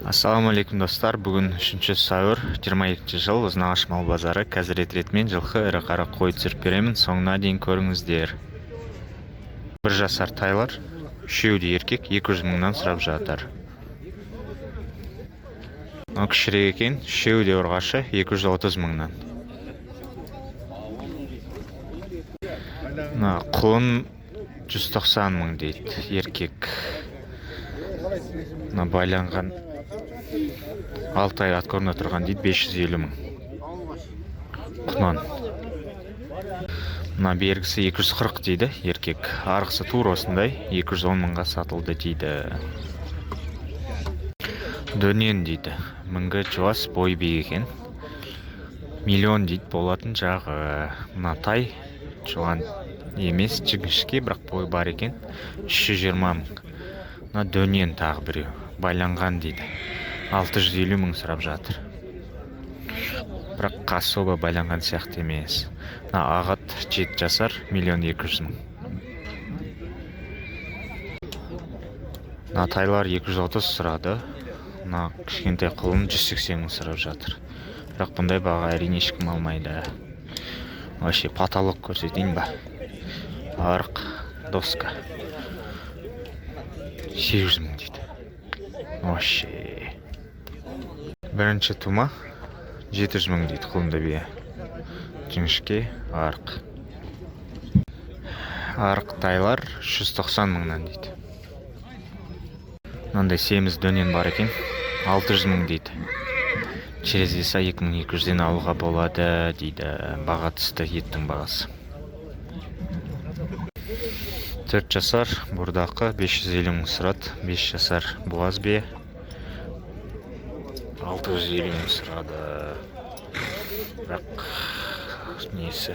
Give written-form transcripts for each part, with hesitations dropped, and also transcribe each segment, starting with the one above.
Ассалаумалейкум достар, бүгін 3 сәуір 22 жыл Ұзынағаш мал базары. Қазір ретретмен жылқы ірі қара қой түсіріп беремін, соңына дейін көріңіздер. 1 жасар тайлар, үшеуі де еркек, 200 мыңнан сұрап жатыр. Мынау кішірек екен, үшеуі де ұрғашы, 230 мыңнан. Құлын 190 мың дейді, еркек. Байланған 6 ай ат көріне тұрған дейді, 550 мың. Құнан. Бергісі 240 дейді, еркек. Арғысы тур осындай, 210 мыңға сатылды дейді. Дөнен дейді, мінгі жуас бой биік екен. Миллион дейді болатын жағы. Тай жуан емес, жігішке, бірақ бой бар екен. 320 мың. Дөнен тағы біреу. Байланған дейді. 650 мың сұрап жатыр. Бірақ қасоба байланған сияқты емес. Ағат 7 жасар, 1.200 мың. Тайлар 230 сұрады. Кішкентай құлын 180 мың сұрап жатыр. Бірақ бұндай баға әрине ешкім алмайды. Вообще потолок көрсетейін ба? Арық, доска. 800 мың дейді. Вообще. Бірінші тума 700 мың дейді құлынды бие. Жіңішке, арық. Арық тайлар 190 мыңнан дейді. Мынандай семіз дөнен бар екен, 600 мың дейді. Через веса 2200-ден алуға болады дейді. Баға түсті еттің бағасы. 4 жасар бұрдақы 550 мың сұрады. 5 жасар буаз бие 650 мың сұрады. Бірақ несі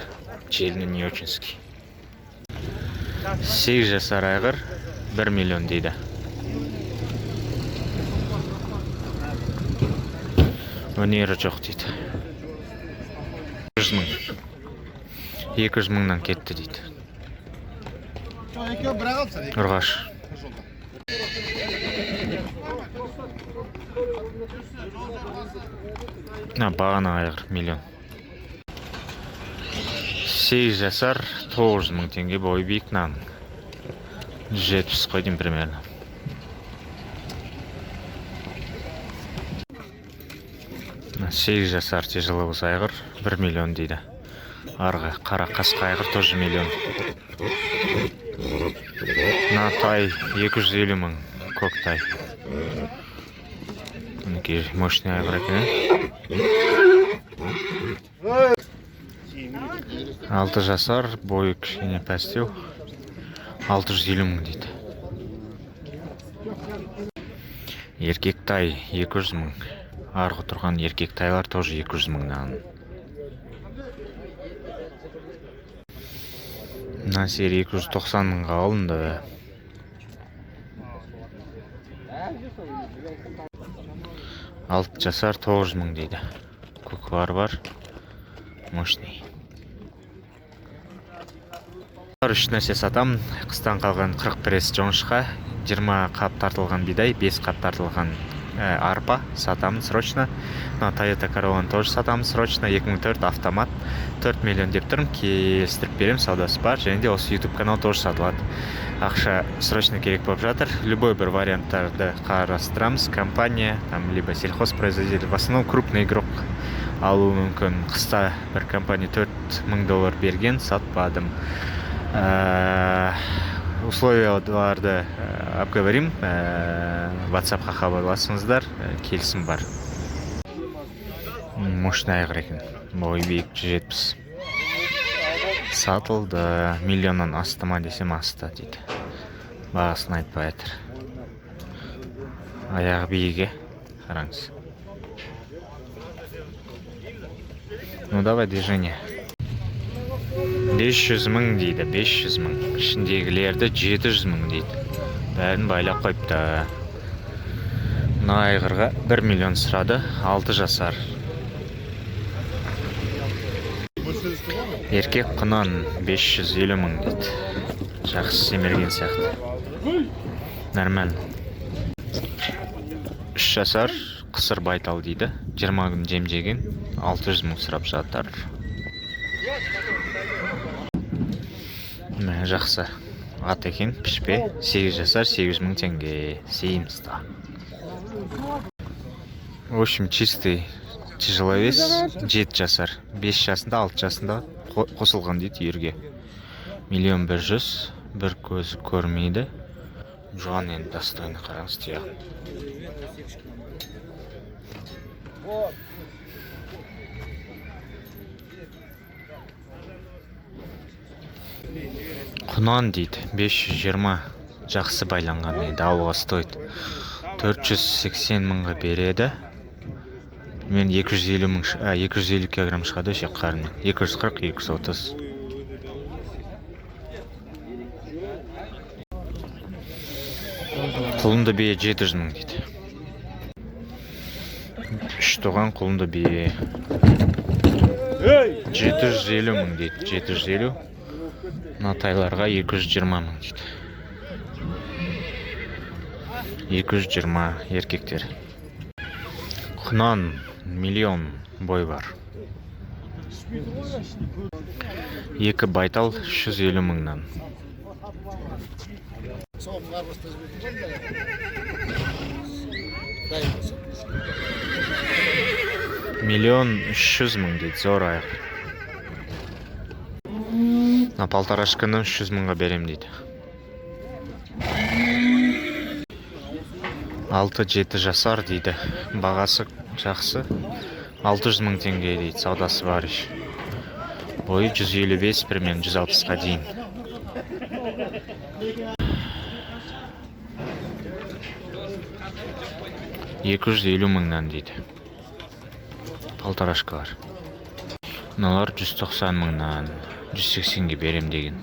желіні не очинский. 8 жасар айғыр 1 миллион дейді. Өнері жоқ дейді. 200 мыңнан кетті дейді. Ұрғаш. Бағана айғыр миллион. 8 жасар 900 мың теңге бой биік нан. 170 қойдым примерно. Сегіз жасар тяжеловоз айғыр 1 миллион дейді. Арғы қара қасқа айғыр тоже миллион. Тай 250 мың көк тай. Мінекей мощный айғыр екен. 6 жасар бойы кішкене пәстеу 650 мың дейді. Еркек тай 200 мың. Арғы тұрған еркек тайлар тоже 200 мыңнан. Сері 290 мыңға алынды. 6 жасар 900 мың дейді. Көквар бар. Мощный. Үш нәрсе сатам. Қыстан қалған 40 пресс жоңышқа, 20 қап тартылған бидай, 5 қап тартылған арпа сатамын срочно. Toyota Corolla тоже сатамын срочно. 2004 автомат 4 миллион деп тұрмын, келістіріп берем, саудасы бар. Және де осы YouTube канал тоже сатылады. Ақша срочно керек болып жатыр. Любой бір варианттарды қарастырамыз. Компания, либо сельхозпроизводитель, в основном крупный игрок алуы мүмкін. Қыста бір компания $4000 берген, сатпадым. Условияларды обговорим. WhatsApp-қа хабарласыңыздар, келісім бар. Мощный айғыр екен. Бой биік 170. Сатылды. Миллионнан асты ма десем асты дейді. Бағасын айтпай жатыр. Аяғы биіге қараңыз. Давай движение. 500 мың дейді, 500 мың. Ішіндегілерді 700 мың дейді. Бәрін байлап қойыпты. Айғырға 1 миллион сұрады, 6 жасар. Еркек құнан 550 мың дейді. Жақсы семерген сияқты. Нормально. 3 жасар қысыр байтал дейді. 20 күн жем жеген, 600 мың сұрап жатыр. Жақсы. Ат екен, пішпе. 8 жасар, 800 мың теңге. Сеймізді. В общем, чистый тяжеловес 7 жасар. 5 жасында, 6 жасында қосылған дейді үйірге. 1.100.000, бір көзі көрмейді. Жуан енді достойны қараңыз тияқ. Құнан дейді, 520 жақсы байланған енді, ауылға стоит. 480 мыңға береді. Мен 250 килограмм шығады шек қарынмен. 240, 230. Құлынды бие 700 мың дейді. 3 туған құлынды бие 750 мың дейді. 750. Натайларға 220 мың дейді. 220 еркектер. Құнан 1 миллион бой бар. 2 байтал 350 мыңнан. Миллион 300 мың дейді, зор аяқ. Полторашканы 300 мыңға берем дейді. 6-7 жасар дейді. Бағасы жақсы. 600 мың теңге дейді, саудасы бар еш. Бойы 155 бірмен 160-қа дейін. $250 мыңнан дейді. Полторашкалар. Мыналар 190 мыңнан 180-ге берем деген.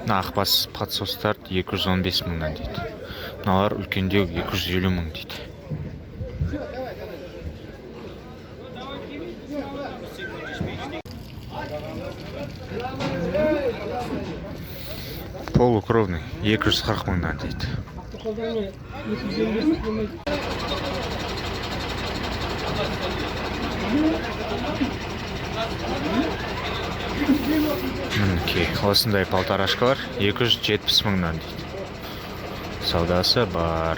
Ақбас подсостар 215 мыңнан дейді. Мыналар үлкендеу 250 мың дейді. Полукровный 240 мыңнан дейді. Мінекей, осындай полторашкалар 270 мыңнан дейді. Саудасы бар.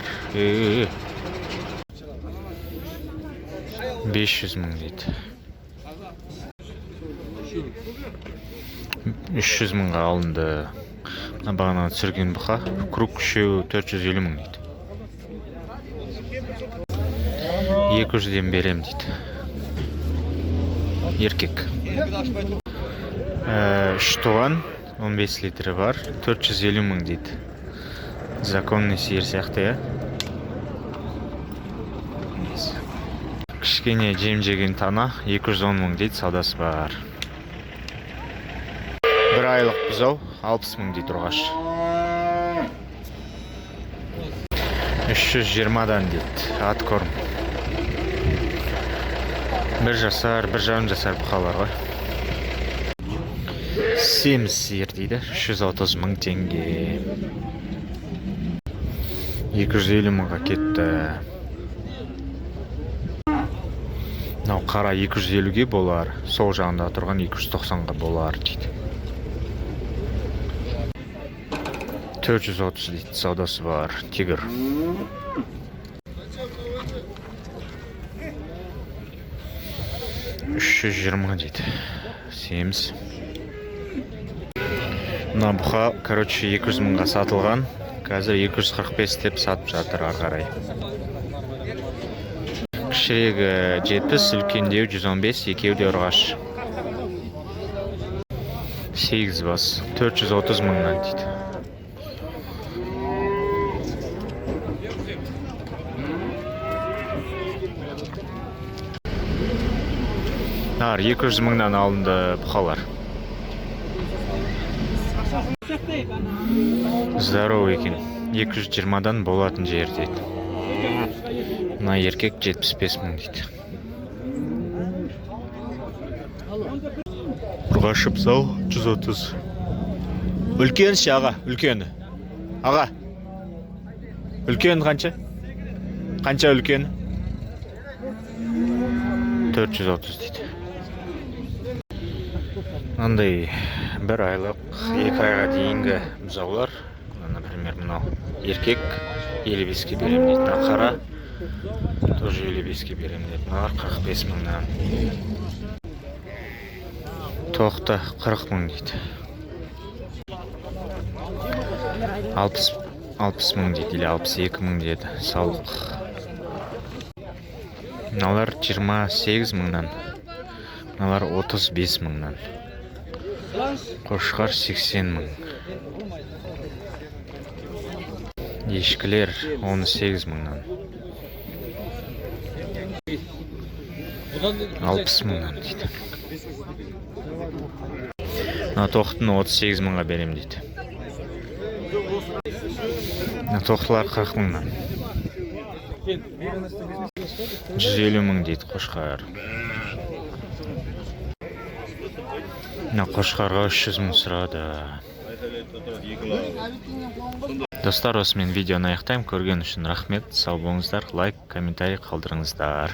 500 мың дейді. 300 мыңға алынды. Бағана түсірген бұқа, круг үшеу 450 мың дейді. 200-ден берем дейді. Еркек. 3 туған, 15 литрі бар, 450 мың дейді. Законный сиыр сияқты, я? Кішкене жем жеген тана 210 мың дейді, саудасы бар. 1 айлық бұзау 60 мың дейді ұрғаш. 320-дан дейді, ат корм. 1 жасар, 1,5 жасар бұқалар ғой. Семіз сиыр дейді, 330 мың теңге. 250 мыңға кетті. Нау қара 250-ге болар, сол жағында тұрған 290-ға болар дейді. 430 дейді, саудасы бар, тигр. $320 дейді, семіз. Мына бұқа, короче, 200 мыңға сатылған. Қазір 245 деп сатып жатыр арғарай. Кішірегі 70, үлкендеу 115, екеу де ұрғаш. 8 бас, 430 мыңнан дейді. Нар 200 мыңнан алынды бұқалар. Здоровый екен. 220-дан болатын жер дейді. Мына еркек 75 мың дейді. Ұрғашып сал 130. Үлкен ше аға, үлкені. Аға. Үлкен қанша? Қанша үлкен? 430 дейді. Андай бір айлық, 2 айға дейінгі бұзаулар, например, мынау еркек 55-ке берем дейді. Мына қара тоже 55-ке берем дейді. Мыналар 45 мыңнан. Тоқты 40 мың дейді. 60 мың дейді, или 62 мың деді саулық. Мыналар 28 мыңнан. Мыналар 35 мыңнан. Қошқар 80 мың. Ешкілер 18 мыңнан. 60 мыңнан дейді. Тоқтыны 38 мыңға берем дейді. Тоқтылар 40 мыңнан. 150 мың дейді қошқар. Қошқарға 300 мың сұрады. Достар, осымен видеоны аяқтаймын. Көрген үшін рахмет. Сау болыңыздар. Лайк, комментарий қалдырыңыздар.